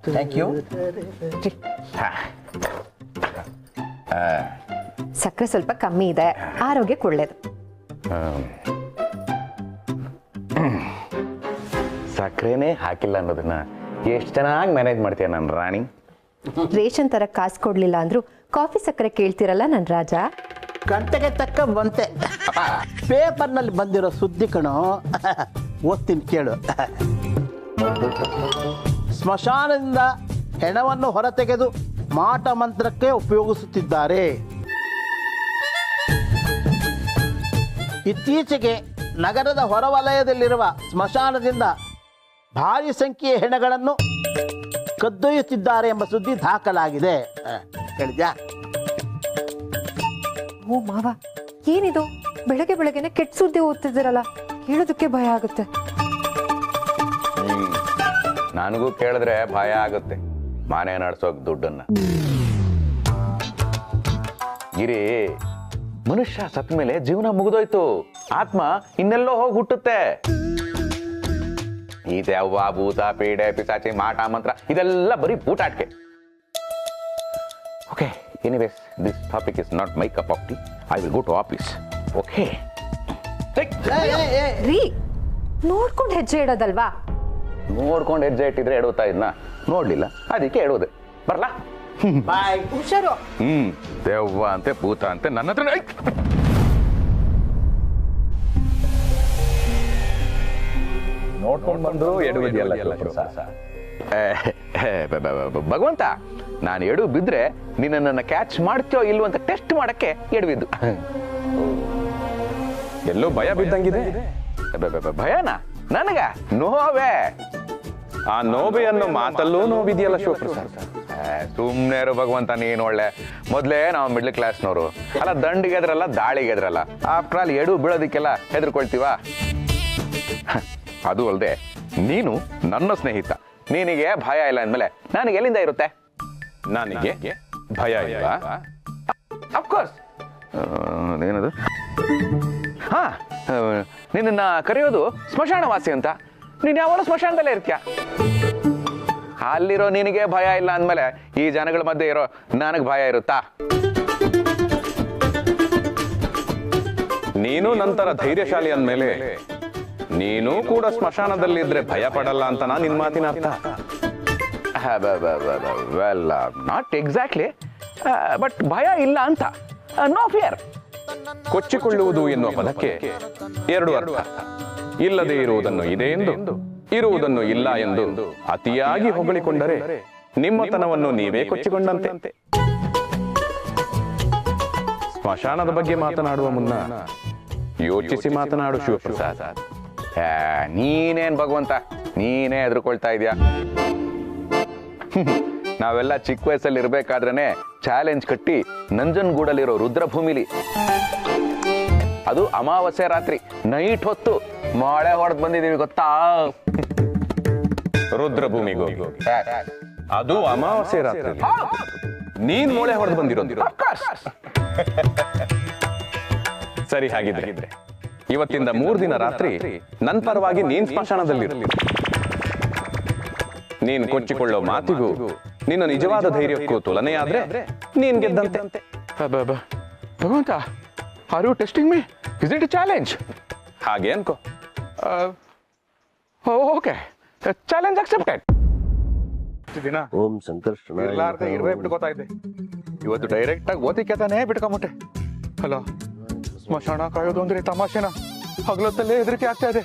Thank you. ಸಕ್ಕರೆ ಸ್ವಲ್ಪ ಕಮ್ಮಿ ಇದೆ, ಆರೋಗ್ಯಕ್ಕೆ ಒಳ್ಳೇದು. ಸಕ್ಕರೆನೇ ಹಾಕಿಲ್ಲ ಅನ್ನೋದನ್ನ ಎಷ್ಟು ಚೆನ್ನಾಗಿ ಮ್ಯಾನೇಜ್ ಮಾಡ್ತೀಯ ನನ್ನ ರಾಣಿ. ರೇಷನ್ ತರ ಕಾಸು ಕೊಡ್ಲಿಲ್ಲ ಅಂದ್ರೂ ಕಾಫಿ ಸಕ್ಕರೆ ಕೇಳ್ತಿರಲ್ಲ ನನ್ ರಾಜ. ಗಂಟೆಗೆ ತಕ್ಕ ಬಂತೆ. ಪೇಪರ್ನಲ್ಲಿ ಬಂದಿರೋ ಸುದ್ದಿ ಕಣೋ, ಓದ್ತೀನಿ ಕೇಳು. ಸ್ಮಶಾನದಿಂದ ಹೆಣವನ್ನು ಹೊರತೆಗೆದು ಮಾಟ ಮಂತ್ರಕ್ಕೆ ಉಪಯೋಗಿಸುತ್ತಿದ್ದಾರೆ. ಇತ್ತೀಚೆಗೆ ನಗರದ ಹೊರವಲಯದಲ್ಲಿರುವ ಸ್ಮಶಾನದಿಂದ ಭಾರಿ ಸಂಖ್ಯೆಯ ಹೆಣಗಳನ್ನು ಕದ್ದೊಯ್ಯುತ್ತಿದ್ದಾರೆ ಎಂಬ ಸುದ್ದಿ ದಾಖಲಾಗಿದೆ. ಹೇಳಿದ್ಯಾ? ಓ ಮಾವ, ಏನಿದು ಬೆಳಗ್ಗೆ ಬೆಳಗ್ಗೆನೆ ಕೆಟ್ಟ ಸುದ್ದಿ ಓದ್ತಿದ್ದೀರಲ್ಲ, ಕೇಳೋದಕ್ಕೆ ಭಯ ಆಗುತ್ತೆ. ನನಗೂ ಕೇಳಿದ್ರೆ ಭಯ ಆಗುತ್ತೆ. ಮನೆ ನಡ್ಸೋಕ್ ದುಡ್ಡನ್ನ ಗಿರಿ, ಮನುಷ್ಯ ಸತ್ ಮೇಲೆ ಜೀವನ ಮುಗಿದೋಯ್ತು, ಆತ್ಮ ಇನ್ನೆಲ್ಲೋ ಹೋಗಿ ಹುಟ್ಟುತ್ತೆ. ಈ ದೆವ್ವ ಭೂತ ಪೀಡೆ ಪಿಸಾಚಿ ಮಾಟ ಮಂತ್ರ ಇದೆಲ್ಲ ಬರೀ ಬೂಟಾಟ್ಕೆ. Okay, anyways this topic is not my cup of tea. I will go to office. Okay ರೀ, ನೋಡ್ಕೊಂಡು ಹೆಜ್ಜೆ ಇಡೋದಲ್ವಾ? ನೋಡ್ಕೊಂಡು ಹೆಜ್ಜೆ ಇಟ್ಟಿದ್ರೆ ಎಡುತ್ತಾ ಇದ್ನ, ನೋಡ್ಲಿಲ್ಲ ಅದಕ್ಕೆ ಎಡುವುದೆ. ಬರ್ಲಾ? ಬಾಯ್. ಹುಷಾರು. ದೆವ್ವ ಅಂತೆ ಭೂತ ಅಂತೆ ನನ್ನ ಹತ್ರ ನೋಡ್ಕೊಂಡು ಬಂದ್ರು ಎಡುವುದಿಲ್ಲ. ಭಗವಂತ, ನಾನು ಎಡು ಬಿದ್ರೆ ನಿನ್ನನ್ನು ಕ್ಯಾಚ್ ಮಾಡ್ತೀಯೋ ಇಲ್ವೋ ಅಂತ ಟೆಸ್ಟ್ ಮಾಡಕ್ಕೆ ಎಡವಿದ್ದು. ಎಲ್ಲೋ ಭಯ ಬಿದ್ದಂಗಿದೆ. ಭಯನಾ ನನಗ? ನೋವೇ. ಆ ನೋವೆ ಅನ್ನೋ ಮಾತಲ್ಲೂ ನೋವಿದೆಯಲ್ಲ ಶಿವಪ್ರಸಾದ್. ಸುಮ್ನೆ ಇರು ಭಗವಂತ, ನೀನ್ ಒಳ್ಳೆ. ಮೊದ್ಲೇ ನಾವು ಮಿಡ್ಲ್ ಕ್ಲಾಸ್ನವರು ಅಲ್ಲ, ದಂಡಿಗೆ ಎದ್ರಲ್ಲ ದಾಳಿಗೆ ಎದ್ರಲ್ಲ. ಆಫ್ಟರ್ ಆಲ್ ಎಡು ಬೀಳೋದಿಕ್ಕೆಲ್ಲ ಹೆದರ್ಕೊಳ್ತೀವ. ಅದು ಅಲ್ಲದೆ ನೀನು ನನ್ನ ಸ್ನೇಹಿತ, ನಿನಗೆ ಭಯ ಇಲ್ಲ ಅಂದ್ಮೇಲೆ ನನಗೆ ಎಲ್ಲಿಂದ ಇರುತ್ತೆ? ನನಗೆ ಭಯ ಇಲ್ಲ. ಅಫ್ಕೋರ್ಸ್. ಏನದು? ಹಾ, ನಿನ್ನ ಕರೆಯೋದು ಸ್ಮಶಾನವಾಸಿ ಅಂತ. ನೀನ್ ಯಾವಾಗ ಸ್ಮಶಾನದಲ್ಲೇ ಇರ್ತೀಯ. ಅಲ್ಲಿರೋ ನಿನಗೆ ಭಯ ಇಲ್ಲ ಅಂದ್ಮೇಲೆ ಈ ಜನಗಳ ಮಧ್ಯೆ ಇರೋ ನನಗ್ ಭಯ ಇರುತ್ತಾ? ನೀನು ನಂತರ ಧೈರ್ಯಶಾಲಿ ಅಂದ್ಮೇಲೆ ನೀನು ಕೂಡ ಸ್ಮಶಾನದಲ್ಲಿದ್ರೆ ಭಯ ಪಡಲ್ಲ ಅಂತ ನಿನ್ ಮಾತಿನ ಅರ್ಥ. ವೆಲ್, ನಾಟ್ ಎಕ್ಸಾಕ್ಟ್ಲಿ, ಬಟ್ ಭಯ ಇಲ್ಲ ಅಂತ. No fear. ಕೊಚ್ಚಿಕೊಳ್ಳುವುದು ಎನ್ನುವ ಪದಕ್ಕೆ ಎರಡು ಅರ್ಥ. ಇಲ್ಲದೆ ಇರುವುದನ್ನು ಇದೆ ಎಂದು, ಇರುವುದನ್ನು ಇಲ್ಲ ಎಂದು ಅತಿಯಾಗಿ ಹೊಗಳಿಕೊಂಡರೆ ನಿಮ್ಮತನವನ್ನು ನೀವೇ ಕೊಚ್ಚಿಕೊಂಡಂತೆ. ಸ್ಮಶಾನದ ಬಗ್ಗೆ ಮಾತನಾಡುವ ಮುನ್ನ ಯೋಚಿಸಿ ಮಾತನಾಡು ಶಿವಪ್ರಸಾದ್. ನೀನೇನ್ ಭಗವಂತ, ನೀನೇ ಹೆದರ್ಕೊಳ್ತಾ ಇದೀಯ. ನಾವೆಲ್ಲ ಚಿಕ್ಕ ವಯಸ್ಸಲ್ಲಿ ಇರ್ಬೇಕಾದ್ರೇನೆ ಚಾಲೆಂಜ್ ಕಟ್ಟಿ ನಂಜನಗೂಡಲ್ಲಿರೋ ರುದ್ರಭೂಮಿಲಿ, ಅದು ಅಮಾವಾಸ್ಯೆ ರಾತ್ರಿ ನೈಟ್ ಹೊತ್ತು ಮಳೆ ಹೊಡೆದ್ ಬಂದಿದೀವಿ ಗೊತ್ತಾ? ರುದ್ರಭೂಮಿಗೆ ಹೋಗಿ ಅದು ಅಮಾವಾಸ್ಯೆ ರಾತ್ರಿ ನೀನ್ ಮೊಳೆ ಹೊಡೆದು ಬಂದಿರೋದು. ಸರಿ, ಹಾಗಿದ್ರೆ ಇವತ್ತಿಂದ 3 ದಿನ ರಾತ್ರಿ ನನ್ ಪರವಾಗಿ ನೀನ್ ಸ್ಮಶಾನದಲ್ಲಿರಲಿ. ನೀನ್ ಕೊಚ್ಚಿಕೊಳ್ಳೋ ಮಾತಿಗೂ ನಿನ್ನ ನಿಜವಾದ ಧೈರ್ಯಕ್ಕೂ ತುಲನೆಯಾದ್ರೆ ನೀನ್ ಗೆದ್ದಂತೆ. ಭಗವಂತ, are you testing me? Is it a challenge? ಹಾಗೆ ಅನ್ಕೋ. Okay, challenge accepted. ದಿನ ಓಂ ಸಂಕರ್ಷಣ ಇರ್ಬೇ ಬಿಟ್ಕೋತಾ ಇದ್ದೆ. ಇವತ್ತು ಡೈರೆಕ್ಟ್ ಆಗಿ ಓದಿಕೆತಾನೆ ಬಿಟ್ಕೊಂಬಿಟ್ಟೆ. ಅಲ್ಲ, ಸ್ಮಶಾನ ಕಾಯೋದು ಅಂದ್ರೆ ತಮಾಷೆನ? ಹಗಲೊತ್ತಲ್ಲೇ ಹೆದರಿಕೆ ಆಗ್ತಾ ಇದೆ,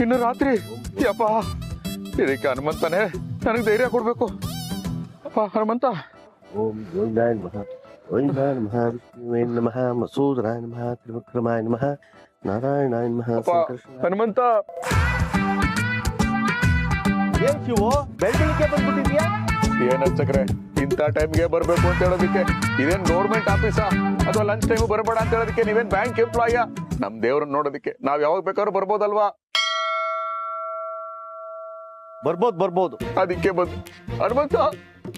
ಇನ್ನು ರಾತ್ರಿ. ಯಪ್ಪ, ಇದಕ್ಕೆ ಹನುಮಂತನೇ ನನಗೆ ಧೈರ್ಯ ಕೊಡ್ಬೇಕು. ಅಪ್ಪ ಹನುಮಂತ. ಓಂ ಗೋವಿಂದಾಯ ನಮಃ, ಗೋವಿಂದಾಯ ನಮಃ, ವಿಷ್ಣುವೇ ನಮಃ, ಮಸೂದರಾಯ ನಮಃ, ತ್ರಿವಿಕ್ರಮಾಯ ನಮಃ, ನಾರಾಯಣಾಯ ನಮಃ. ಹನುಮಂತ, ಏನ್ ಶಿವು, ಬೆಳಗ್ಗೆ ಬಂದ್ಬಿಟ್ಟಿದ್ಯಾ? ಏನ್ ಅನ್ಸಕ್ರೆ, ಇಂಥ ಟೈಮ್ಗೆ ಬರ್ಬೇಕು ಅಂತ ಹೇಳೋದಕ್ಕೆ ಇದೇನ್ ಗೌರ್ಮೆಂಟ್ ಆಫೀಸಾ ಅಥವಾ ಲಂಚ್ ಟೈಮ್ ಬರಬೇಡ ಅಂತ ಹೇಳೋದಕ್ಕೆ ನೀವೇನ್ ಬ್ಯಾಂಕ್ ಎಂಪ್ಲಾಯ? ನಮ್ ದೇವ್ರನ್ನ ನೋಡೋದಕ್ಕೆ ನಾವ್ ಯಾವಾಗ ಬೇಕಾದ್ರೂ ಬರ್ಬೋದಲ್ವಾ? ಬರ್ಬೋದು. ಅದಕ್ಕೆ ಬಂದು ಹನುಮಂತ,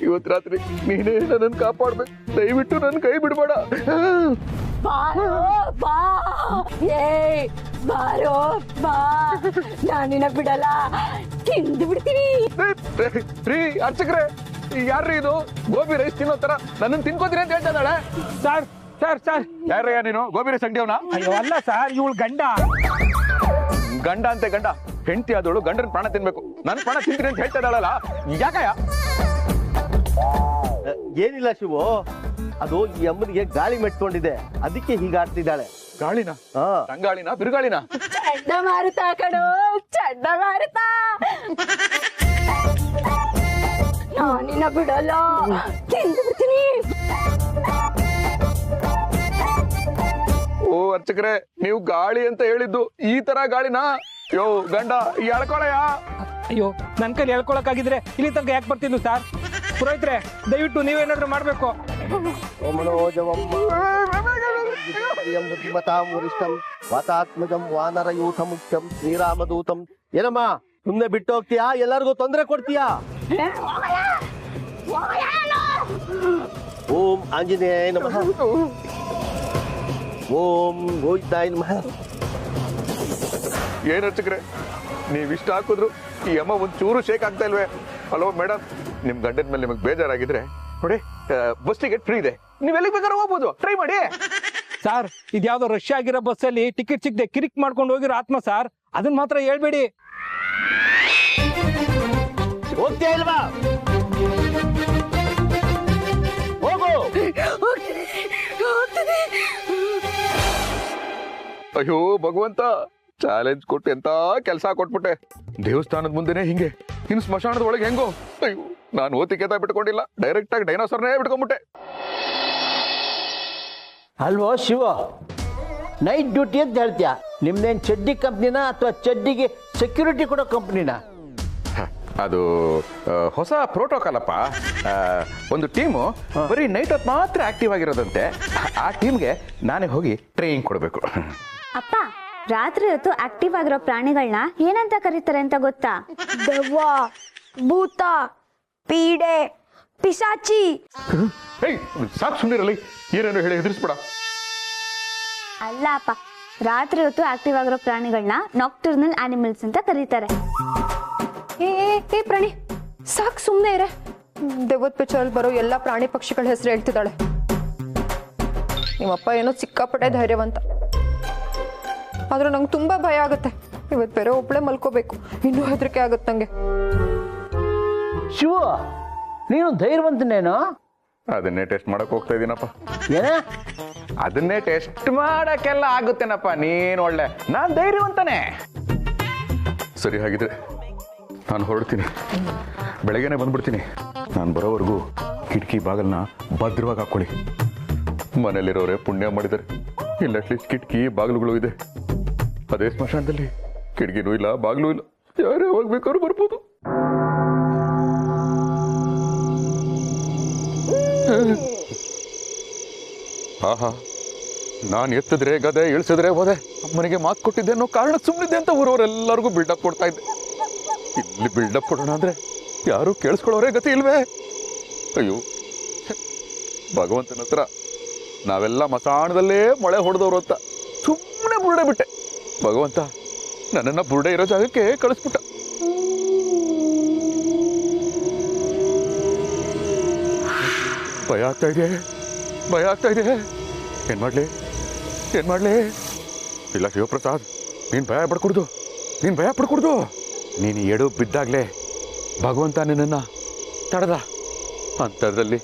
ಇವತ್ ರಾತ್ರಿ ನೀನೇ ನನ್ನನ್ನು ಕಾಪಾಡ್ಬೇಕು. ದಯವಿಟ್ಟು ನನ್ ಕೈ ಬಿಡ್ಬೇಡ. ಏ ಬಾರೋ ಬಾ ನಾನಿನ ಬಿಡಲ್ಲ ತಿಂದು ಬಿಡ್ತೀನಿ. ರೀ ಅರ್ಚಕ್ರೆ ಯಾರ್ರೀ ಇದು ಗೋಬಿ ರೈಸ್ ತಿನ್ನೋ ತರ ನನ್ನನ್ನು ತಿನ್ಕೋತೀರಿ ಅಂತ ಹೇಳ್ತಾ ಇದ್ದಾಳೆ. ಸರ್ ಸರ್ ಸರ್ ಯಾರಯ್ಯ ನೀನು ಗೋಬಿ ರೈಸ್ ಅಂಗಡಿಯವನ? ಅಯ್ಯೋ ಅಲ್ಲ ಸರ್, ಇವಳು ಗಂಡ. ಗಂಡ ಅಂತೆ ಗಂಡ, ಹೆಂಡತಿ ಆದವಳು ಗಂಡನ ಪ್ರಾಣ ತಿನ್ಬೇಕು, ನನ್ನ ಪ್ರಾಣ ತಿಂತೀನಿ ಅಂತ ಹೇಳ್ತಾ ಇದ್ದಾಳಲ್ಲ, ಯಾಕಯ್ಯ? ಏನಿಲ್ಲ ಶಿವು, ಅದು ಈ ಅಮ್ಮನಿಗೆ ಗಾಳಿ ಮೆಟ್ಕೊಂಡಿದೆ, ಅದಕ್ಕೆ ಹೀಗಾಡ್ತಿದ್ದಾಳೆ. ಗಾಳಿನ? ಹಾ. ತಂಗಾಳಿನ ಬಿರುಗಾಳಿನ? ಚಂಡಮಾರುತ ಕಣೋ, ಚಂಡಮಾರುತ. ನಾನಿನ ಬಿಡಲ್ಲ ತಿಂದು ಬಿಡ್ತೀನಿ. ಓ ಅರ್ಚಕರೇ, ನೀವು ಗಾಳಿ ಅಂತ ಹೇಳಿದ್ದು ಈ ತರ ಗಾಳಿನ? ಯೋ ಗಂಡ ಎಳ್ಕೊಳಯ್ಯ. ಅಯ್ಯೋ ನನ್ ಕೈಲಿ ಹೇಳ್ಕೊಳಕ್ಕಾಗಿದ್ರೆ ಇಲ್ಲಿ ತನಕ ಯಾಕೆ ಬರ್ತಿದ್ಲು ಸರ್? ಪುರೋಹಿತ್ರೆ ದಯವಿಟ್ಟು ನೀವೇನಾದ್ರೂ ಮಾಡ್ಬೇಕು. ವಾತಾತ್ಮಜಂ ವಾನರಯೂಥ ಮುಖ್ಯಂ ಶ್ರೀರಾಮದೂತಂ. ಏನಮ್ಮ ಸುಮ್ನೆ ಬಿಟ್ಟು ಹೋಗ್ತೀಯಾ? ಎಲ್ಲರಿಗೂ ತೊಂದರೆ ಕೊಡ್ತೀಯಾ? ಓಂ ಆಂಜನೇಯ ನಮಃ, ಓಂ ಗೋವಿಂದಾಯ ನಮಃ. ಏನ್ ಅರ್ಚಕ್ರೆ ನೀವಿಷ್ಟ ಹಾಕಿದ್ರು ಈ ಅಮ್ಮ ಒಂದ್ ಚೂರು ಶೇಕ್ ಆಗ್ತಾ ಇಲ್ವೇ? ಹಲೋ ಮೇಡಮ್, ನಿಮ್ ಗಂಡನ ಮೇಲೆ ನಿಮಗೆ ಬೇಜಾರಾಗಿದ್ರೆ ನೋಡಿ, ಬಸ್ ಟಿಕೆಟ್ ಫ್ರೀ ಇದೆ, ನೀವ್ ಎಲ್ಲಿಗೆ ಬೇಕಾದ್ರೂ ಹೋಗ್ಬೋದು, ಟ್ರೈ ಮಾಡಿ. ಸರ್ ಇದ್ಯಾವ್ದೋ ರಶ್ ಆಗಿರೋ ಬಸ್ಸಲ್ಲಿ ಟಿಕೆಟ್ ಸಿಗದೆ ಕಿರಿಕ್ ಮಾಡ್ಕೊಂಡು ಹೋಗಿರೋ ಆತ್ಮ ಸರ್, ಅದನ್ನ ಮಾತ್ರ ಹೇಳ್ಬೇಡಿ. ಹೋಗ್ತೀಯಾ ಇಲ್ವಾ? ಹೋಗು. ಅಯ್ಯೋ ಭಗವಂತ, ಚಾಲೆಂಜ್ ಕೊಟ್ಟು ಎಂತ ಕೆಲಸ ಕೊಟ್ಬಿಟ್ಟೆ. ದೇವಸ್ಥಾನದ ಮುಂದೆನೆ ಹಿಂಗೆ, ಇನ್ನು ಸ್ಮಶಾನದ ಒಳಗೆ ಹೆಂಗೋ? ಅಯ್ಯೋ, ನಾನು ಓತಿಕೆತ ಬಿಟ್ಕೊಂಡಿಲ್ಲ, ಡೈರೆಕ್ಟ್ ಆಗಿ ಡೈನೋಸರ್ನೇ ಬಿಟ್ಕೊಂಡ್ಬಿಟ್ಟೆ. ಅಲ್ವೋ ಶಿವ, ನೈಟ್ ಡ್ಯೂಟಿ ಅಂತ ಹೇಳ್ತೀಯ? ನಿಮ್ದೇನ್ ಚಡ್ಡಿ ಕಂಪ್ನಿನ ಅಥವಾ ಚಡ್ಡಿಗೆ ಸೆಕ್ಯೂರಿಟಿ ಕೊಡೋ ಕಂಪ್ನಿನ? ಅದು ಹೊಸ ಪ್ರೋಟೋಕಾಲ್ ಅಪ್ಪ. ಒಂದು ಟೀಮು ಬರೀ ನೈಟ್ ಹೊತ್ತು ಮಾತ್ರ ಆಕ್ಟಿವ್ ಆಗಿರೋದಂತೆ. ಆ ಟೀಮ್ಗೆ ನಾನೇ ಹೋಗಿ ಟ್ರೈನಿಂಗ್ ಕೊಡಬೇಕು. ಅಪ್ಪ, ರಾತ್ರಿ ಹೊತ್ತು ಆಕ್ಟಿವ್ ಆಗಿರೋ ಪ್ರಾಣಿಗಳನ್ನ ಏನಂತ ಕರೀತಾರೆ ಅಂತ ಗೊತ್ತಾ? ದೆವ್ವ, ಭೂತ, ಪೀಡೆ, ಪಿಶಾಚಿ. ಸಾಕು ಸುಮ್ಮನಿರಲಿ, ಏನೇನು ಹೇಳಿ ಹೆದರ್ಸ್ಬೇಡ. ಅಲ್ಲ ಅಪ್ಪ, ರಾತ್ರಿ ಹೊತ್ತು ಆಕ್ಟಿವ್ ಆಗಿರೋ ಪ್ರಾಣಿಗಳನ್ನ ನಾಕ್ಟರ್ನಲ್ ಆನಿಮಲ್ಸ್ ಅಂತ ಕರೀತಾರೆ. ಏ ಪ್ರಾಣಿ, ಸಾಕ್ ಸುಮ್ನೆ ಇರೆ. ದೆವ್ವದ ಪಿಕ್ಚರಲ್ಲಿ ಬರೋ ಎಲ್ಲಾ ಪ್ರಾಣಿ ಪಕ್ಷಿಗಳ ಹೆಸರು ಹೇಳ್ತಿದ್ದಾಳೆ. ನಿಮ್ಮಪ್ಪ ಏನೋ ಸಿಕ್ಕಾಪಟ್ಟೆ ಧೈರ್ಯವಂತ, ಆದ್ರೆ ನಂಗೆ ತುಂಬಾ ಭಯ ಆಗುತ್ತೆ. ಇವತ್ತು ಬೇರೆ ಒಬ್ಳೆ ಮಲ್ಕೋಬೇಕು, ಇನ್ನೂ ಹೆದರಿಕೆ ಆಗುತ್ತೆ ನಂಗೆ. ಶಿವ, ನೀನು ಧೈರ್ಯವಂತನೇನೋ? ಅದನ್ನೇ ಟೆಸ್ಟ್ ಮಾಡಕ್ ಹೋಗ್ತಾ ಇದೀನಪ್ಪ. ಏನ? ಅದನ್ನೇ ಟೆಸ್ಟ್ ಮಾಡಕ್ಕೆಲ್ಲ ಆಗುತ್ತೇನಪ್ಪ, ನೀನ್ ಒಳ್ಳೆ. ನಾನ್ ಧೈರ್ಯವಂತನೇ. ಸರಿ, ಹಾಗಿದ್ರೆ ನಾನು ಹೊರಡ್ತೀನಿ, ಬೆಳಗ್ಗೆನೆ ಬಂದ್ಬಿಡ್ತೀನಿ. ನಾನು ಬರೋವರೆಗೂ ಕಿಟಕಿ ಬಾಗಲ್ನ ಭದ್ರವಾಗಿ ಹಾಕೊಳ್ಳಿ. ಮನೇಲಿರೋರೆ ಪುಣ್ಯ ಮಾಡಿದ್ದಾರೆ, ಇಲ್ಲ ಅಟ್ಲೀಸ್ಟ್ ಕಿಟಕಿ ಬಾಗಿಲುಗಳು ಇದೆ. ಅದೇ ಸ್ಮಶಾನದಲ್ಲಿ ಕಿಟಕಿನೂ ಇಲ್ಲ, ಬಾಗಿಲು ಇಲ್ಲ, ಯಾರೇ ಹೋಗ್ಬೇಕಾದ್ರು ಬರ್ಬೋದು. ಆಹಾ, ನಾನು ಎತ್ತಿದ್ರೆ ಗದೆ, ಇಳಿಸಿದ್ರೆ ಹೋದೆ, ಅಮ್ಮನಿಗೆ ಮಾತು ಕೊಟ್ಟಿದ್ದೆ ಅನ್ನೋ ಕಾರಣ ಸುಮ್ಮನಿದ್ದೆ ಅಂತ ಊರವರೆಲ್ಲರಿಗೂ ಬಿಲ್ಡಪ್ ಕೊಡ್ತಾ ಇದ್ದೆ. ಇಲ್ಲಿ ಬಿಲ್ಡಪ್ ಕೊಡೋಣ ಅಂದ್ರೆ ಯಾರು ಕೇಳಿಸ್ಕೊಳ್ಳೋರೇ ಗತಿ ಇಲ್ವೇ? ಅಯ್ಯೋ, ಭಗವಂತನ ಹತ್ರ ನಾವೆಲ್ಲ ಮಸಾಣದಲ್ಲೇ ಮೊಳೆ ಹೊಡೆದವರು ಅಂತ ಸುಮ್ಮನೆ ಬುರುಡೆ ಬಿಟ್ಟೆ. ಭಗವಂತ ನನ್ನನ್ನ ಬುರುಡೆ ಇರೋ ಜಾಗಕ್ಕೆ ಕಳಿಸ್ಬಿಟ್ಟ. ಭಯ ಆಗ್ತಾ ಇದೆ, ಭಯ ಆಗ್ತಾ ಇದೆ. ಏನ್ ಮಾಡ್ಲಿ? ಇಲ್ಲ ಶಿವಪ್ರಸಾದ್, ನೀನ್ ಭಯ ಪಡ್ಕೊಡ್ದು, ನೀನು ಎಡು ಬಿದ್ದಾಗ್ಲೇ ಭಗವಂತ ನಿನ್ನನ್ನ ತಡೆದ. ಅಂಥದ್ರಲ್ಲಿ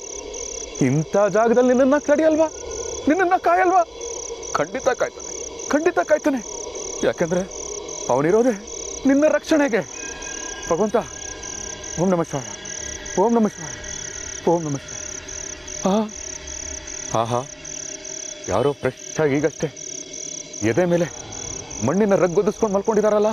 ಇಂಥ ಜಾಗದಲ್ಲಿ ನಿನ್ನನ್ನ ತಡೆಯಲ್ವಾ? ನಿನ್ನನ್ನ ಕಾಯಲ್ವಾ? ಖಂಡಿತ ಕಾಯ್ತಾನೆ. ಯಾಕಂದ್ರೆ ಅವನಿರೋದೆ ನಿನ್ನ ರಕ್ಷಣೆಗೆ. ಭಗವಂತ, ಓಂ ನಮಃ ಶಿವಾಯ, ಓಂ ನಮಃ ಶಿವಾಯ, ಓಂ ನಮಃ ಶಿವಾಯ. ಆಹಾ, ಯಾರೋ ಫ್ರೆಶ್ ಆಗಿ ಈಗಷ್ಟೇ ಎದೆ ಮೇಲೆ ಮಣ್ಣಿನ ರಗ್ಗೊದಿಸ್ಕೊಂಡು ಮಲ್ಕೊಂಡಿದಾರಲ್ಲ.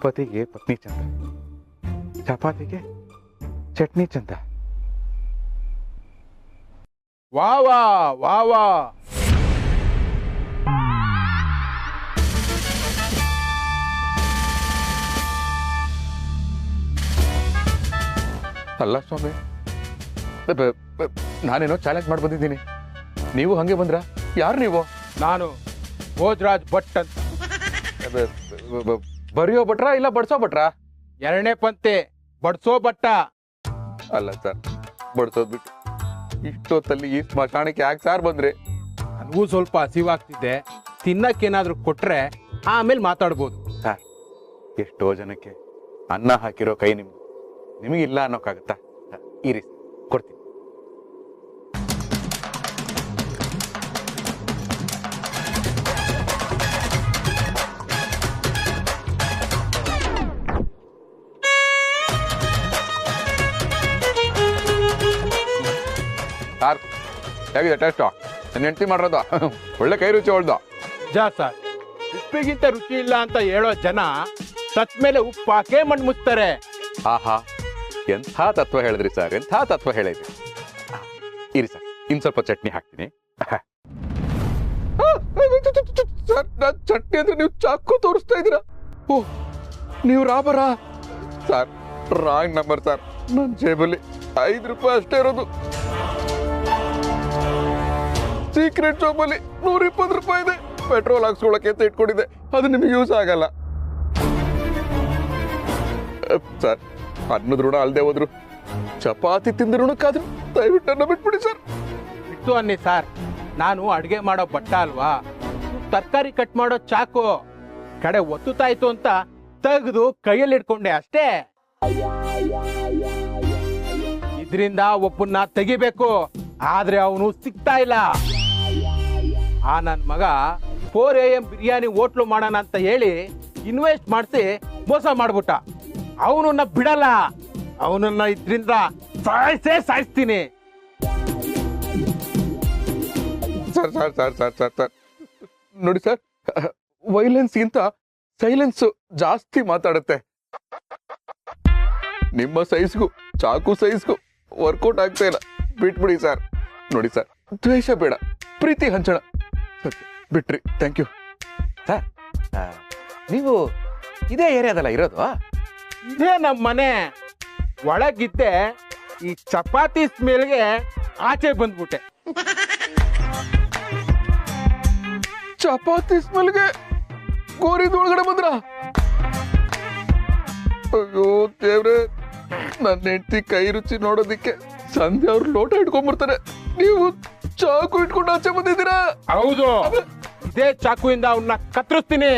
ಪತಿಗೆ ಪತ್ನಿ ಚಂದ, ಚಪಾತಿಗೆ ಚಟ್ನಿ ಚಂದ. ವಾ ವಾ ವಾ ವಾ. ಅಲ್ಲ ಸ್ವಾಮಿ, ನಾನೇನೋ ಚಾಲೆಂಜ್ ಮಾಡಿ ಬಂದಿದ್ದೀನಿ, ನೀವು ಹಂಗೆ ಬಂದ್ರ? ಯಾರು ನೀವು? ನಾನು ಭೋಜರಾಜ್ ಭಟ್ ಅಂತ. ಬರೆಯೋ ಭಟ್ರ ಇಲ್ಲ ಬಡ್ಸೋ ಭಟ್ರ? ಎರಡನೇ ಪಂತೆ ಬಡ್ಸೋ ಭಟ್ಟ. ಅಲ್ಲ ಸರ್, ಬಡ್ಸೋದ್ ಬಿಟ್ಟು ಇಷ್ಟೊತ್ತಲ್ಲಿ ಈ ಸ್ಮಶಾನಕ್ಕೆ ಯಾಕೆ ಸಾರ್ ಬಂದ್ರಿ? ನನಗೂ ಸ್ವಲ್ಪ ಹಸಿವಾಗ್ತಿದ್ದೆ, ತಿನ್ನಕ್ಕೇನಾದ್ರೂ ಕೊಟ್ರೆ ಆಮೇಲೆ ಮಾತಾಡ್ಬೋದು. ಸರ್, ಎಷ್ಟೋ ಜನಕ್ಕೆ ಅನ್ನ ಹಾಕಿರೋ ಕೈ ನಿಮ್ದು, ನಿಮಗಿಲ್ಲ ಅನ್ನೋಕ್ಕಾಗತ್ತಾ? ಇರಿ ಕೊಡ್ತೀನಿ. ಸರ್, ಹೇಗಿದೆ ಟೇಸ್ಟು? ನನ್ನ ಹೆಂಡತಿ ಮಾಡಿರೋದು ಒಳ್ಳೆ ಕೈ ರುಚಿ ಹೊಳ್ದು. ಜಾ ಸರ್, ಉಪ್ಪಿಗಿಂತ ರುಚಿ ಇಲ್ಲ ಅಂತ ಹೇಳೋ ಜನ ಸತ್ ಮೇಲೆ ಉಪ್ಪು ಹಾಕೇ ಮಣ್ಣು ಮುಚ್ತಾರೆ. ಆಹಾ, ಎಂಥ ತತ್ವ ಹೇಳಿದ್ರಿ ಸರ್, ಎಂಥ ತತ್ವ ಹೇಳಿದ್ರಿ. ಇರಿ ಸರ್, ಇನ್ ಸ್ವಲ್ಪ ಚಟ್ನಿ ಹಾಕ್ತೀನಿ. ಸರ್, ನಾನು ಚಟ್ನಿ ಅಂದ್ರೆ ನೀವು ಚಾಕು ತೋರಿಸ್ತಾ ಇದ್ದೀರಾ? ಓ, ನೀವು ರಾಬರಾ? Sir, wrong number sir. ನನ್ನ ಜೇಬಲ್ಲಿ 5 ರೂಪಾಯಿ ಅಷ್ಟೇ ಇರೋದು. ಸೀಕ್ರೆಟ್ ಜಾಬಲ್ಲಿ 120 ರೂಪಾಯಿ ಇದೆ. ಪೆಟ್ರೋಲ್ ಹಾಕ್ಸ್ಕೊಳಕ್ಕೆ ಅಂತ ಇಟ್ಕೊಂಡಿದ್ದೆ, ಅದು ನಿಮಗೆ ಯೂಸ್ ಆಗಲ್ಲ. ಸರ್, ಅನ್ನದ ಋಣ ಅಲ್ಲದೆ ಹೋದ್ರು ಚಪಾತಿ ತಿಂದ ಋಣಕ್ಕಾದ್ರು ದಯವಿಟ್ಟು ನನ್ನ ಬಿಟ್ಬಿಡಿ ಸರ್. ಬಿಟ್ಟು ಅನ್ನಿ ಸರ್, ನಾನು ಅಡುಗೆ ಮಾಡೋ ಬಟ್ಟ ಅಲ್ವಾ, ತರಕಾರಿ ಕಟ್ ಮಾಡೋ ಚಾಕು. ಕಡೆ ಒತ್ತುತ್ತಾಯ್ತು ಅಂತ ತೆಗೆದು ಕೈಯಲ್ಲಿ ಇಟ್ಕೊಂಡೆ ಅಷ್ಟೇ. ಇದರಿಂದ ಒಬ್ಬನ್ನ ತೆಗಿಬೇಕು, ಆದ್ರೆ ಅವನು ಸಿಗ್ತಾ ಇಲ್ಲ. ಆ ನನ್ನ ಮಗ 4 AM ಬಿರಿಯಾನಿ ಹೋಟ್ಲು ಮಾಡೋಣ ಅಂತ ಹೇಳಿ ಇನ್ವೆಸ್ಟ್ ಮಾಡಿಸಿ ಮೋಸ ಮಾಡ್ಬಿಟ್ಟ. ಅವನನ್ನ ಬಿಡಲ್ಲ, ಅವನನ್ನ ಇದರಿಂದ ಸಾಯಿಸ್ತೀನಿ. Sir sir sir sir sir sir ನೋಡಿ ಸರ್, ವೈಲೆನ್ಸ್ಗಿಂತ ಸೈಲೆನ್ಸ್ ಜಾಸ್ತಿ ಮಾತಾಡುತ್ತೆ. ನಿಮ್ಮ ಸೈಜ್ಗೂ ಚಾಕು ಸೈಜ್ಗೂ ವರ್ಕೌಟ್ ಆಗ್ತಾ ಇಲ್ಲ, ಬಿಟ್ಬಿಡಿ ಸರ್. ನೋಡಿ ಸರ್, ದ್ವೇಷ ಬೇಡ, ಪ್ರೀತಿ ಹಂಚೋಣ. ಬಿಟ್ರಿ, ಥ್ಯಾಂಕ್ ಯು. ಸರ್, ನೀವು ಇದೇ ಏರಿಯಾದಲ್ಲ ಇರೋದು? ಇದೇ ನಮ್ಮ ಮನೆ. ಒಳಗಿದ್ದೆ ಈ ಚಪಾತಿ ಸ್ಮೆಲ್ಗೆ ಆಚೆ ಬಂದ್ಬಿಟ್ಟೆ. ಚಪಾತಿ ಸ್ಮೆಲ್ಗೆ ಗೋರಿದ ಒಳಗಡೆ ಬಂದ್ರ? ಅಯ್ಯೋ ದೇವ್ರೆ, ನನ್ನ ಹೆಂಡತಿ ಕೈ ರುಚಿ ನೋಡೋದಿಕ್ಕೆ ಸಂಧ್ಯಾ ಅವ್ರು ಲೋಟ ಇಟ್ಕೊಂಡ್ಬರ್ತಾರೆ, ನೀವು ಚಾಕು ಇಟ್ಕೊಂಡು ಆಚೆ ಬಂದಿದ್ದೀರಾ? ಹೌದು, ಇದೇ ಚಾಕುಯಿಂದ ಅವನ್ನ ಕತ್ತರಿಸ್ತೀನಿ,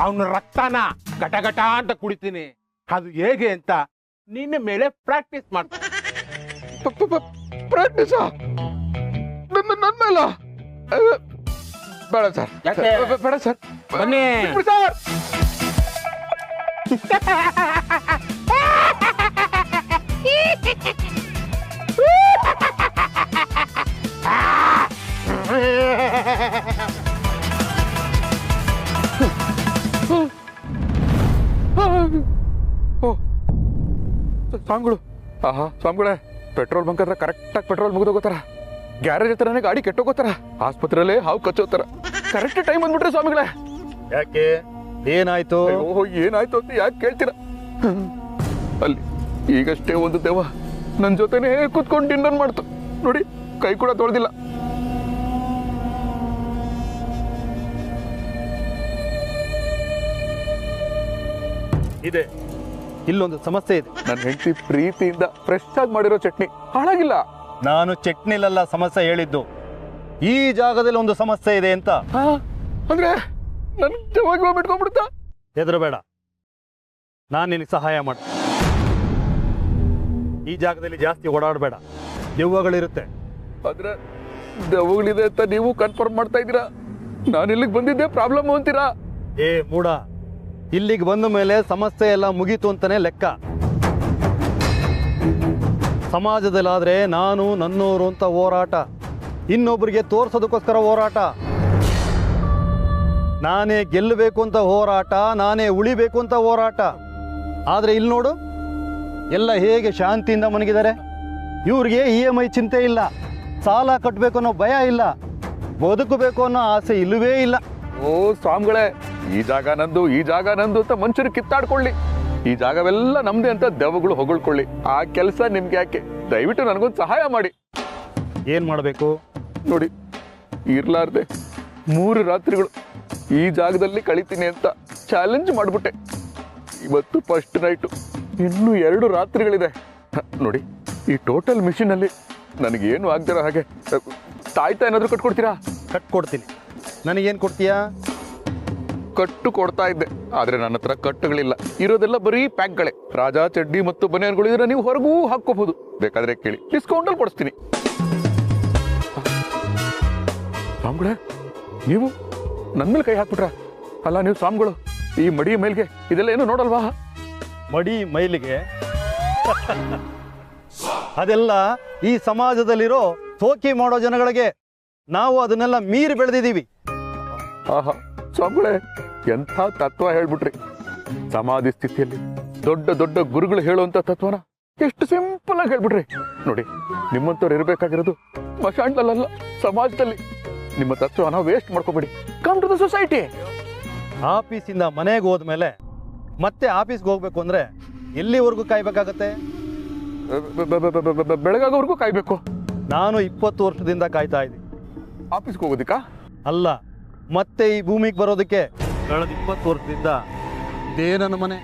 ಅವನ ರಕ್ತನ ಘಟ ಘಟ ಅಂತ ಕುಡಿತೀನಿ. ಅದು ಹೇಗೆ ಅಂತ ನಿನ್ನ ಮೇಲೆ ಪ್ರಾಕ್ಟೀಸ್ ಮಾಡ್ತೀನಿ. ಪ್ರಾಕ್ಟೀಸಾ? ನನ್ನ ಮೇಲ? ಬೇಡ ಸರ್, ಬೇಡ ಸರ್, ಬನ್ನಿ ಸರ್. ಸ್ವಾಮಿಗಳು, ಆಹಾ ಸ್ವಾಮಿಗಳೇ, ಪೆಟ್ರೋಲ್ ಬಂಕ್ ಹತ್ರ ಕರೆಕ್ಟಾಗಿ ಪೆಟ್ರೋಲ್ ಮುಗಿದೋಗೋತಾರ, ಗ್ಯಾರೇಜ್ ಹತ್ರನೇ ಗಾಡಿ ಕೆಟ್ಟೋಗೋತಾರ, ಆಸ್ಪತ್ರೆಯಲ್ಲೇ ಹಾವು ಕಚ್ಚೋತಾರ. ಕರೆಕ್ಟ್ ಟೈಮ್ ಬಂದ್ಬಿಟ್ರೆ ಸ್ವಾಮಿಗಳೇ. ಯಾಕೆ, ಏನಾಯ್ತು? ಓಹೋ, ಏನಾಯ್ತು ಅಂತ ಯಾಕೆ ಕೇಳ್ತೀರಾ? ಅಲ್ಲಿ ಈಗಷ್ಟೇ ಒಂದು ದೆವ್ವ ನನ್ನ ಜೊತೆನೇ ಕೂತ್ಕೊಂಡು ಡಿನ್ನರ್ ಮಾಡ್ತು ನೋಡಿ, ಕೈ ಕೂಡ ತೊಳೆದಿಲ್ಲ. ಇದೆ, ಇಲ್ಲೊಂದು ಸಮಸ್ಯೆ ಇದೆ. ನನ್ನ ಹೆಂಡತಿ ಪ್ರೀತಿಯಿಂದ ಫ್ರೆಶ್ ಆಗಿ ಮಾಡಿರೋ ಚಟ್ನಿ ಹಾಳಾಗಿಲ್ಲ. ನಾನು ಚಟ್ನಿಲೆಲ್ಲ ಸಮಸ್ಯೆ ಹೇಳಿದ್ದು, ಈ ಜಾಗದಲ್ಲಿ ಒಂದು ಸಮಸ್ಯೆ ಇದೆ ಅಂತ. ಅಂದ್ರೆ ನನ್ ದೆವ್ವ ಬಿಟ್ಕೊಂಡ್ಬಿಡ್ತಾ? ಹೆದರಬೇಡ, ನಾನು ನಿನಗೆ ಸಹಾಯ ಮಾಡ್ತೀನಿ. ಈ ಜಾಗದಲ್ಲಿ ಜಾಸ್ತಿ ಓಡಾಡಬೇಡ, ದೆವ್ವಗಳಿರುತ್ತೆ. ಆದ್ರೆ ದೆವ್ವಗಳಿದೆ ಅಂತ ನೀವು ಕನ್ಫರ್ಮ್ ಮಾಡ್ತಾ ಇದ್ದೀರಾ? ನಾನು ಇಲ್ಲಿಗೆ ಬಂದಿದ್ದೆ ಪ್ರಾಬ್ಲಮ್ ಅಂತೀರಾ? ಏ ಮೂಡ, ಇಲ್ಲಿಗೆ ಬಂದ ಮೇಲೆ ಸಮಸ್ಯೆ ಎಲ್ಲ ಮುಗೀತು ಅಂತಾನೆ ಲೆಕ್ಕ. ಸಮಾಜದಲ್ಲಾದ್ರೆ ನಾನು ನನ್ನೋರು ಅಂತ ಹೋರಾಟ, ಇನ್ನೊಬ್ಬರಿಗೆ ತೋರ್ಸೋದಕ್ಕೋಸ್ಕರ ಹೋರಾಟ, ನಾನೇ ಗೆಲ್ಲಬೇಕು ಅಂತ ಹೋರಾಟ, ನಾನೇ ಉಳಿಬೇಕು ಅಂತ ಹೋರಾಟ. ಆದರೆ ಇಲ್ಲಿ ನೋಡು, ಎಲ್ಲ ಹೇಗೆ ಶಾಂತಿಯಿಂದ ಮನಗಿದ್ದಾರೆ. ಇವ್ರಿಗೆ EMI ಚಿಂತೆ ಇಲ್ಲ, ಸಾಲ ಕಟ್ಟಬೇಕು ಅನ್ನೋ ಭಯ ಇಲ್ಲ, ಬದುಕಬೇಕು ಅನ್ನೋ ಆಸೆ ಇಲ್ಲವೇ ಇಲ್ಲ. ಓ ಸ್ವಾಮಿಗಳೇ, ಈ ಜಾಗ ನಂದು ಈ ಜಾಗ ನಂದು ಅಂತ ಮನುಷ್ಯರು ಕಿತ್ತಾಡ್ಕೊಳ್ಳಿ, ಈ ಜಾಗವೆಲ್ಲ ನಮ್ದೇ ಅಂತ ದೆವ್ವಗಳು ಹೊಗಳ್ಕೊಳ್ಳಿ. ಆ ಕೆಲಸ ನಿಮ್ಗೆ ಯಾಕೆ? ದಯವಿಟ್ಟು ನನಗೊಂದು ಸಹಾಯ ಮಾಡಿ. ಏನು ಮಾಡಬೇಕು ನೋಡಿ, ಇರ್ಲಾರ್ದೆ 3 ರಾತ್ರಿಗಳು ಈ ಜಾಗದಲ್ಲಿ ಕಳಿತೀನಿ ಅಂತ ಚಾಲೆಂಜ್ ಮಾಡ್ಬಿಟ್ಟೆ. ಇವತ್ತು ಫಸ್ಟ್ ನೈಟು, ಇನ್ನೂ 2 ರಾತ್ರಿಗಳಿದೆ. ನೋಡಿ, ಈ ಟೋಟಲ್ ಮಿಷಿನಲ್ಲಿ ನನಗೇನು ಆಗ್ದಿರೋ ಹಾಗೆ ತಾಯ್ತಾ ಏನಾದರೂ ಕಟ್ಕೊಡ್ತೀರಾ? ಕಟ್ಕೊಡ್ತೀನಿ. ನನಗೇನು ಕೊಡ್ತೀಯಾ? ಕಟ್ಟು ಕೊಡ್ತಾ ಇದ್ದೆ, ಆದ್ರೆ ನನ್ನ ಹತ್ರ ಕಟ್ಟುಗಳಿಲ್ಲ. ಇರೋದೆಲ್ಲ ಬರೀ ಪ್ಯಾಕ್ಗಳೇ. ರಾಜಾ ಚಡ್ಡಿ ಮತ್ತು ಬನಿಯನ್ಗಳು ಇದ್ರೆ ನೀವು ಹೊರಗೂ ಹಾಕೋಬಹುದು, ಬೇಕಾದ್ರೆ ಕೇಳಿ, ಡಿಸ್ಕೌಂಟಲ್ಲಿ ಕೊಡಿಸ್ತೀನಿ. ಸ್ವಾಮಿಗಳೇ, ನೀವು ನನ್ನ ಮೇಲೆ ಕೈ ಹಾಕ್ಬಿಟ್ರ? ಅಲ್ಲ, ನೀವು ಸ್ವಾಮಿಗಳು ಈ ಮಡಿ ಮೇಲ್ಗೆ ಇದೆಲ್ಲ ಏನು ನೋಡಲ್ವಾ? ಮಡಿ ಮೈಲಿಗೆ ಅದೆಲ್ಲ ಈ ಸಮಾಜದಲ್ಲಿರೋ ಸೋಕಿ ಮಾಡೋ ಜನಗಳಿಗೆ. ನಾವು ಅದನ್ನೆಲ್ಲ ಮೀರಿ ಬೆಳೆದಿದ್ದೀವಿ. ಆಹಾ ಸ್ವಾಮಿಗಳೇ, ಎಂಥ ತತ್ವ ಹೇಳ್ಬಿಟ್ರಿ. ಸಮಾಧಿ ಸ್ಥಿತಿಯಲ್ಲಿ ದೊಡ್ಡ ದೊಡ್ಡ ಗುರುಗಳು ಹೇಳುವಂತ ತತ್ವನ ಎಷ್ಟು ಸಿಂಪಲ್ ಆಗಿ ಹೇಳ್ಬಿಟ್ರಿ. ನೋಡಿ, ನಿಮ್ಮಂತವ್ರು ಇರಬೇಕಾಗಿರೋದು ಸ್ಮಶಾನದಲ್ಲ, ಸಮಾಜದಲ್ಲಿ. ನಿಮ್ಮ ತತ್ವನ ವೇಸ್ಟ್ ಮಾಡ್ಕೋಬೇಡಿ. Come to the society. ಆಫೀಸಿಂದ ಮನೆಗೆ ಹೋದ್ಮೇಲೆ ಮತ್ತೆ ಆಫೀಸ್ಗೆ ಹೋಗ್ಬೇಕು ಅಂದ್ರೆ ಎಲ್ಲಿವರೆಗೂ ಕಾಯ್ಬೇಕಾಗತ್ತೆ? ಬೆಳಗಾಗೋವರೆಗೂ ಕಾಯ್ಬೇಕು. ನಾನು 20 ವರ್ಷದಿಂದ ಕಾಯ್ತಾ ಇದ್ದೀನಿ. ಆಫೀಸ್ಗೆ ಹೋಗೋದಿಕ್ಕಾ? ಅಲ್ಲ, ಮತ್ತೆ ಈ ಭೂಮಿಗೆ ಬರೋದಕ್ಕೆ. ಕಳೆದ 20 ವರ್ಷದಿಂದ ಇದೇ ನನ್ನ ಮನೆ.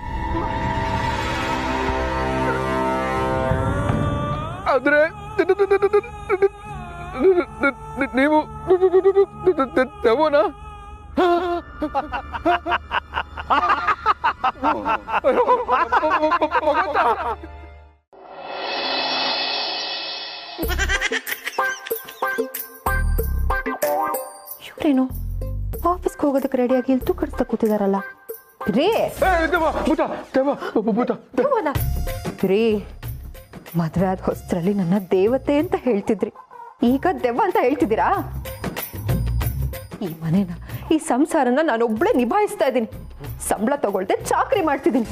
ಆದ್ರೆ ನೀವು ದೆವ್ವನಾ? ಇವ್ರೇನು ಆಫೀಸ್ಗೆ ಹೋಗೋದಕ್ಕೆ ರೆಡಿಯಾಗಿ ಇಲ್ಲಿ ಕಡಿಸ್ತಾ ಕೂತಿದಾರಲ್ಲ ರೀ? ರೀ, ಮದ್ವೆ ಆದ ಹೊಸರಲ್ಲಿ ನನ್ನ ದೇವತೆ ಅಂತ ಹೇಳ್ತಿದ್ರಿ, ಈಗ ದೆವ್ವ ಅಂತ ಹೇಳ್ತಿದ್ದೀರಾ? ಈ ಮನೇನ, ಈ ಸಂಸಾರನ ನಾನೊಬ್ಳೆ ನಿಭಾಯಿಸ್ತಾ ಇದ್ದೀನಿ. ಸಂಬಳ ತಗೊಳ್ದೆ ಚಾಕ್ರಿ ಮಾಡ್ತಿದ್ದೀನಿ.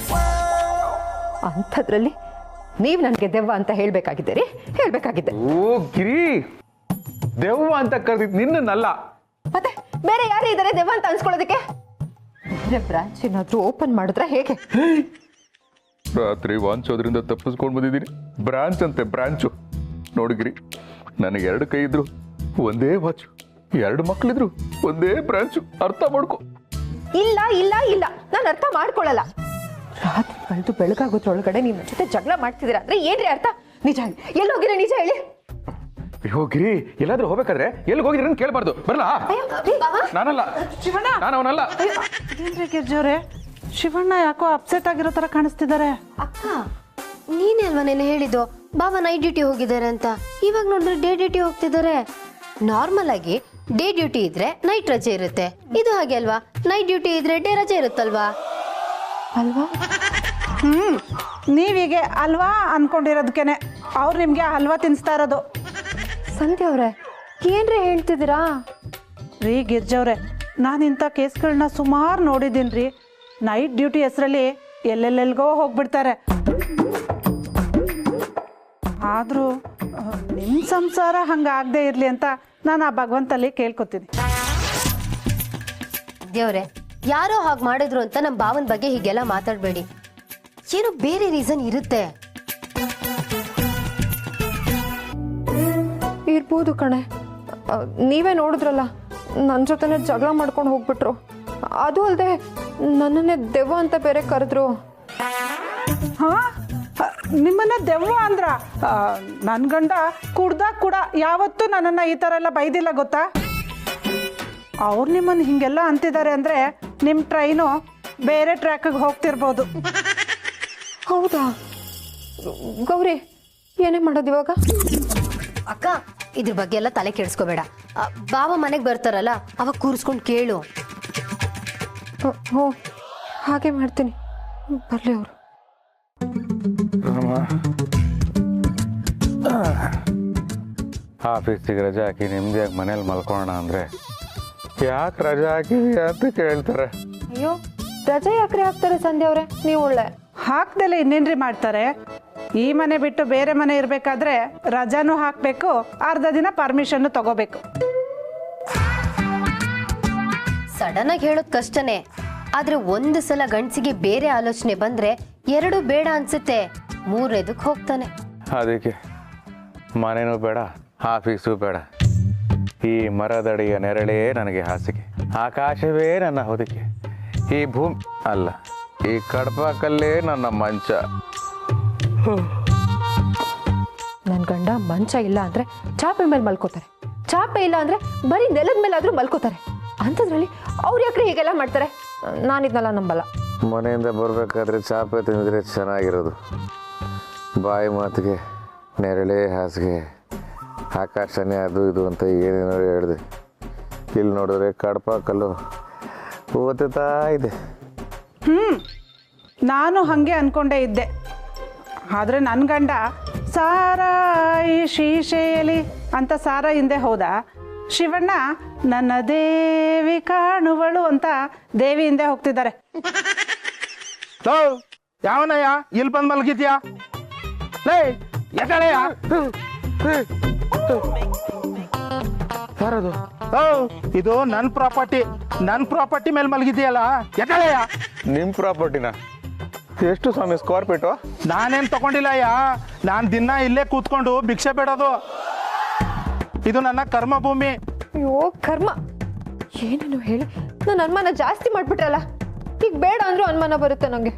ಅಂಥದ್ರಲ್ಲಿ ನೀವು ನನಗೆ ದೆವ್ವ ಅಂತ ಹೇಳ್ಬೇಕಾಗಿದ್ದೆ ರೀ, ಹೇಳ್ಬೇಕಾಗಿದ್ದೆ. ಓ ಗಿರಿ, ದೆವ್ವ ಅಂತ ಕರೆದಿದ್ದು ನಿನ್ನಲ್ಲ, ಮತ್ತೆ ಬೇರೆ ಯಾರು ಇದ್ದಾರೆ ದೆವ್ವ ಅಂತ ಅನ್ಸ್ಕೊಳ್ಳೋದಕ್ಕೆ? ಬ್ರಾಂಚ್ ಏನಾದ್ರೂ ಓಪನ್ ಮಾಡಿದ್ರೆ ಹೇಗೆ? ರಾತ್ರಿ ವಾಂಚೋದ್ರಿಂದ ತಪ್ಪಿಸ್ಕೊಂಡು ಬಂದಿದ್ದೀನಿ. ಬ್ರಾಂಚ್ ಅಂತೆ, ಬ್ರಾಂಚು. ನೋಡಿಗಿರಿ, ನನಗೆ 2 ಕೈ ಇದ್ರು ಒಂದೇ ವಾಚು, 2 ಮಕ್ಳಿದ್ರು ಒಂದೇ ಬ್ರಾಂಚು. ಅರ್ಥ ಮಾಡ್ಕೊ. ಇಲ್ಲ ಇಲ್ಲ ಇಲ್ಲ, ನಾನು ಅರ್ಥ ಮಾಡ್ಕೊಳ್ಳಲ್ಲ. ರಾತ್ರಿ ಕಳೆದು ಬೆಳಗಾಗೋದ್ರೊಳಗಡೆ ನಿಮ್ಮ ಜೊತೆ ಜಗಳ ಮಾಡ್ತಿದ್ದೀರಾ ಅಂದ್ರೆ ಏನ್ರಿ ಅರ್ಥ? ನಿಜ ಹೇಳಿ, ಎಲ್ಲಿ ಹೋಗಿರ? ನಿಜ ಹೇಳಿ. ಅಯ್ಯೋ ಗಿರಿ, ಎಲ್ಲಾದ್ರೂ ಹೋಗ್ಬೇಕಾದ್ರೆ ಎಲ್ಲಿ ಹೋಗಿದ್ರಿ ಅಂತ ಕೇಳಬಾರ್ದು. ಬರಲ್ಲ, ನಾನಲ್ಲ, ನಾನು ಅವನಲ್ಲ. ಏನ್ರಿ ಗಿರ್ಜವ್ರೆ, ಶಿವಣ್ಣ ಯಾಕೋ ಅಪ್ಸೆಟ್ ಆಗಿರೋ ತರ ಕಾಣಿಸ್ತಿದ್ದಾರೆ. ಅಕ್ಕ, ನೀನೇ ಅಲ್ವಾ ನೆನೆ ಹೇಳಿದ್ದು ಬಾಬಾ ನೈಟ್ ಡ್ಯೂಟಿ ಹೋಗಿದ್ದಾರೆ ಅಂತ? ಇವಾಗ ನೋಡಿದ್ರೆ ಡೇ ಡ್ಯೂಟಿ ಹೋಗ್ತಿದ್ದಾರೆ. ನಾರ್ಮಲ್ ಆಗಿ ಡೇ ಡ್ಯೂಟಿ ಇದ್ರೆ ನೈಟ್ ರಜೆ ಇರುತ್ತೆ, ಇದು ಹಾಗೆ ಅಲ್ವಾ? ನೈಟ್ ಡ್ಯೂಟಿ ಇದ್ರೆ ಡೇ ರಜೆ ಇರುತ್ತಲ್ವಾ? ಅಲ್ವಾ? ನೀವೀಗೆ ಅಲ್ವಾ ಅನ್ಕೊಂಡಿರೋದಕ್ಕೇನೆ ಅವ್ರು ನಿಮ್ಗೆ ಹಲ್ವಾ ತಿನ್ಸ್ತಾ ಇರೋದು. ಸಂಧ್ಯಾ ಅವ್ರೆ, ಏನ್ರಿ ಹೇಳ್ತಿದ್ದೀರಾ? ರೀ ಗಿರ್ಜವ್ರೆ, ನಾನು ಇಂಥ ಕೇಸ್ಗಳನ್ನ ಸುಮಾರು ನೋಡಿದ್ದೀನಿ ರೀ. ನೈಟ್ ಡ್ಯೂಟಿ ಹೆಸರಲ್ಲಿ ಎಲ್ಲೆಲ್ಲೆಲ್ಗೋ ಹೋಗ್ಬಿಡ್ತಾರೆ. ಆದರೂ ನಿಮ್ಮ ಸಂಸಾರ ಹಂಗಾಗದೆ ಇರಲಿ ಅಂತ ನಾನು ಆ ಭಗವಂತಲ್ಲಿ ಕೇಳ್ಕೊತೀನಿ. ದೇವ್ರೆ, ಯಾರೋ ಹಾಗೆ ಮಾಡಿದ್ರು ಅಂತ ನಮ್ಮ ಭಾವನ ಬಗ್ಗೆ ಹೀಗೆಲ್ಲ ಮಾತಾಡಬೇಡಿ. ಏನೋ ಬೇರೆ ರೀಸನ್ ಇರುತ್ತೆ. ಇರ್ಬೋದು ಕಣೆ. ನೀವೇ ನೋಡಿದ್ರಲ್ಲ, ನನ್ನ ಜೊತೆನೆ ಜಗಳ ಮಾಡ್ಕೊಂಡು ಹೋಗ್ಬಿಟ್ರು. ಅದು ಅಲ್ಲದೆ ನನ್ನನ್ನೇ ದೆವ್ವ ಅಂತ ಬೇರೆ ಕರೆದ್ರು. ಹಾ, ನಿಮ್ಮನ್ನ ದೆವ್ವ ಅಂದ್ರ? ನನ್ನ ಗಂಡ ಕುಡ್ದಾಗ ಕೂಡ ಯಾವತ್ತೂ ನನ್ನನ್ನು ಈ ಥರ ಎಲ್ಲ ಬೈದಿಲ್ಲ ಗೊತ್ತಾ? ಅವ್ರು ನಿಮ್ಮನ್ನು ಹಿಂಗೆಲ್ಲ ಅಂತಿದ್ದಾರೆ ಅಂದರೆ ನಿಮ್ಮ ಟ್ರೈನು ಬೇರೆ ಟ್ರ್ಯಾಕಿಗೆ ಹೋಗ್ತಿರ್ಬೋದು. ಹೌದಾ ಗೌರಿ, ಏನೇ ಮಾಡೋದು ಇವಾಗ? ಅಕ್ಕ, ಇದ್ರ ಬಗ್ಗೆ ಎಲ್ಲ ತಲೆ ಕೆಡಿಸ್ಕೋಬೇಡ. ಬಾಬಾ ಮನೆಗೆ ಬರ್ತಾರಲ್ಲ, ಅವಾಗ ಕೂರಿಸ್ಕೊಂಡು ಕೇಳು. ಹ್ಞೂ, ಹಾಗೆ ಮಾಡ್ತೀನಿ. ಬರಲಿ ಅವರು. ಆಫೀಸಿಗೆ ರಜೆ ಹಾಕಿ ನೆಮ್ಮದಿಯಾಗಿ ಮನೇಲಿ ಮಲ್ಕೊಳ್ಳೋಣ ಅಂದ್ರೆ ಯಾಕೆ ರಜೆ ಹಾಕಿವಿ ಅಂತ ಕೇಳ್ತಾರೆ. ಅಯ್ಯೋ, ರಜೆ ಯಾಕ್ರಿ ಹಾಕ್ತಾರೆ ಸಂಧ್ಯಾ ಅವ್ರೆ? ನೀವು ಒಳ್ಳೆ ಹಾಕ್ದೆಲ್ಲ ಇನ್ನೇನ್ರಿ ಮಾಡ್ತಾರೆ? ಈ ಮನೆ ಬಿಟ್ಟು ಬೇರೆ ಮನೆ ಇರಬೇಕಾದ್ರೆ ರಜಾನೂ ಹಾಕಬೇಕು, ಅರ್ಧ ದಿನ ಪರ್ಮಿಷನ್ನು ತಗೋಬೇಕು. ಸಡನ್ ಆಗಿ ಹೇಳೋದು ಕಷ್ಟನೇ, ಆದ್ರೆ ಒಂದು ಸಲ ಗಂಡಸಿಗೆ ಬೇರೆ ಆಲೋಚನೆ ಬಂದ್ರೆ ಎರಡು ಬೇಡ ಅನ್ಸುತ್ತೆ, ಮೂರನೇದಕ್ಕೆ ಹೋಗ್ತಾನೆ. ಅದಕ್ಕೆ ಮನೆನೂ ಬೇಡ, ಆಫೀಸು ಬೇಡ, ಈ ಮರದಡಿಯ ನೆರಳೇ ನನಗೆ ಹಾಸಿಗೆ, ಆಕಾಶವೇ ನನ್ನ ಹೊದಿಕೆ, ಈ ಭೂಮಿ ಅಲ್ಲ ಈ ಕಡಪಾಕಲ್ಲೇ ನನ್ನ ಮಂಚ. ನನ್ನ ಗಂಡ ಮಂಚ ಇಲ್ಲ ಅಂದ್ರೆ ಚಾಪೆ ಮೇಲೆ ಮಲ್ಕೋತಾರೆ, ಚಾಪೆ ಇಲ್ಲ ಅಂದ್ರೆ ಬರೀ ನೆಲದ ಮೇಲಾದ್ರೂ ಮಲ್ಕೋತಾರೆ. ಅಂಥದ್ರಲ್ಲಿ ಅವ್ರು ಯಾಕ್ರೆ ಹೀಗೆಲ್ಲ ಮಾಡ್ತಾರೆ? ನಾನಿದ್ನಲ್ಲ ನಂಬಲ್ಲ. ಮನೆಯಿಂದ ಬರಬೇಕಾದ್ರೆ ಚಾಪೆ ತಿಂದರೆ ಚೆನ್ನಾಗಿರೋದು, ಬಾಯಿ ಮಾತಿಗೆ ನೆರಳೇ ಹಾಸಿಗೆ, ಆಕಾಶನೇ ಅದು ಇದು ಅಂತ ಏನೇನೋ ಹೇಳಿದೆ. ಇಲ್ಲಿ ನೋಡಿದ್ರೆ ಕಡಪಾಕಲ್ಲು ಓದುತ್ತಾ ಇದೆ. ನಾನು ಹಾಗೆ ಅನ್ಕೊಂಡೇ ಇದ್ದೆ. ಆದರೆ ನನ್ನ ಗಂಡ ಸಾರಾಯಿ ಶೀಶೆಯಲಿ ಅಂತ ಸಾರ ಹಿಂದೆ ಹೋದ. ಶಿವಣ್ಣ ನನ್ನ ದೇವಿ ಕಾಣುವಳು ಅಂತ ದೇವಿ ಹಿಂದೆ ಹೋಗ್ತಿದ್ದಾರೆ. ಯಾವನಯ್ಯ ಇಲ್ಲಿ ಬಂದು ಮಲಗಿದ್ಯಾ? ಲೇ ಎದಳೆಯ ಯಾರದು? ಇದು ನನ್ನ ಪ್ರಾಪರ್ಟಿ ಮೇಲೆ ಮಲಗಿದ್ಯಲ್ಲ, ಎದಳೆಯ? ನಿಮ್ ಪ್ರಾಪರ್ಟಿನ ಎಷ್ಟು ಸ್ವಾಮಿ ಸ್ಕ್ವೇರ್ ಫೀಟು? ನಾನೇನ್ ತಗೊಂಡಿಲ್ಲ ಅಯ್ಯ, ನಾನು ದಿನ ಇಲ್ಲೇ ಕೂತ್ಕೊಂಡು ಭಿಕ್ಷೆ ಬೇಡೋದು. ಇದು ನನ್ನ ಕರ್ಮ ಭೂಮಿ. ಅಯ್ಯೋ ಕರ್ಮ, ಏನೇನು ಹೇಳಿ ನನ್ನ ಅನುಮಾನ ಜಾಸ್ತಿ ಮಾಡ್ಬಿಟ್ರಲ್ಲ. ಈಗ ಬೇಡ ಅಂದ್ರೂ ಅನುಮಾನ ಬರುತ್ತೆ ನಂಗೆ.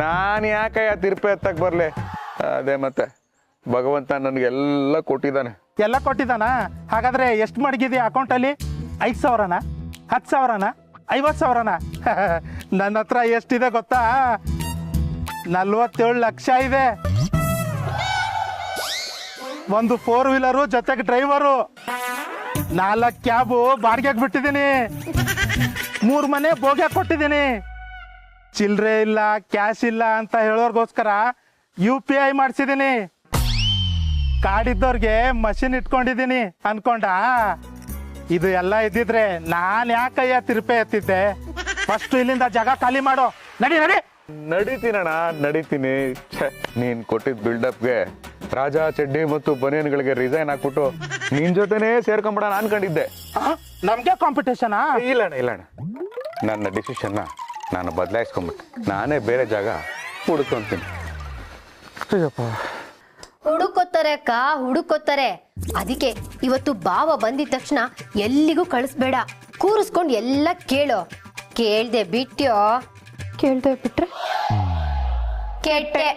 ನಾನು ಯಾಕಯ್ಯ ತಿರುಪೆ ಎತ್ತಕ್ಕೆ ಬರಲಿ? ಅದೇ ಮತ್ತೆ ಭಗವಂತ ನನಗೆಲ್ಲ ಕೊಟ್ಟಿದ್ದಾನೆ. ಎಲ್ಲ ಕೊಟ್ಟಿದ್ದಾನ? ಹಾಗಾದ್ರೆ ಎಷ್ಟು ಮಡಗಿದೆಯಾ ಅಕೌಂಟಲ್ಲಿ? 5,000ನ, 10,000ನ, 50,000ನ? ನನ್ನ ಹತ್ರ ಎಷ್ಟಿದೆ ಗೊತ್ತಾ? 47 ಲಕ್ಷ ಇದೆ. ಒಂದು 4 ವೀಲರು ಜೊತೆಗೆ ಡ್ರೈವರು, 4 ಕ್ಯಾಬು ಬಾಡಿಗೆಗೆ ಬಿಟ್ಟಿದ್ದೀನಿ, 3 ಮನೆ ಬೋಗ್ಯ ಕೊಟ್ಟಿದ್ದೀನಿ. ಚಿಲ್ಲರೆ ಇಲ್ಲ, ಕ್ಯಾಶ್ ಇಲ್ಲ ಅಂತ ಹೇಳೋರ್ಗೋಸ್ಕರ UPI ಮಾಡಿಸಿದ್ದೀನಿ. ಕಾಡಿದ್ದವ್ರಿಗೆ ಮಷಿನ್ ಇಟ್ಕೊಂಡಿದ್ದೀನಿ ಅನ್ಕೊಂಡ? ಇದು ಎಲ್ಲ ಇದ್ದಿದ್ರೆ ನಾನು ಯಾಕಯ್ಯ ತಿರುಪೆ ಎತ್ತಿದ್ದೆ? ಫಸ್ಟ್ ಇಲ್ಲಿಂದ ಜಾಗ ಖಾಲಿ ಮಾಡೋ. ನಡಿ ನಡಿ. ನಡೀತೀನಣ್ಣ, ನಡೀತೀನಿ. ನೀನ್ ಕೊಟ್ಟಿದ್ದ ಬಿಲ್ಡಪ್ಗೆ ರಾಜಾ ಚಡ್ಡಿ ಮತ್ತು ಬನಿಯನ್ಗಳಿಗೆ ರಿಸೈನ್ ಹಾಕ್ಬಿಟ್ಟು ನಿನ್ ಜೊತೆನೇ ಸೇರ್ಕೊಂಬಿಡೋಣ ಅನ್ಕೊಂಡಿದ್ದೆ. ನಮ್ಗೆ ಕಾಂಪಿಟೇಷನಾ? ಇಲ್ಲಣ್ಣ, ನನ್ನ ಡಿಸಿಷನ್ನ ನಾನು ಬದಲಾಯಿಸ್ಕೊಂಬಿಟ್ಟೆ. ನಾನೇ ಬೇರೆ ಜಾಗ ಹುಡ್ಕೊಂತೀನಿ. ಹುಡುಕೋತಾರೆ ಅಕ್ಕ, ಹುಡುಕೋತಾರೆ. ಅದಕ್ಕೆ ಇವತ್ತು ಬಾವ ಬಂದಿದ ತಕ್ಷಣ ಎಲ್ಲಿಗೂ ಕಳಿಸ್ಬೇಡ, ಕೂರಿಸ್ಕೊಂಡು ಎಲ್ಲ ಕೇಳೋ. ಕೇಳ್ದೆ ಬಿಟ್ಟ್ಯೋ? ಕೇಳ್ದೆ ಬಿಟ್ರೆ ಕೆಟ್ಟೆ.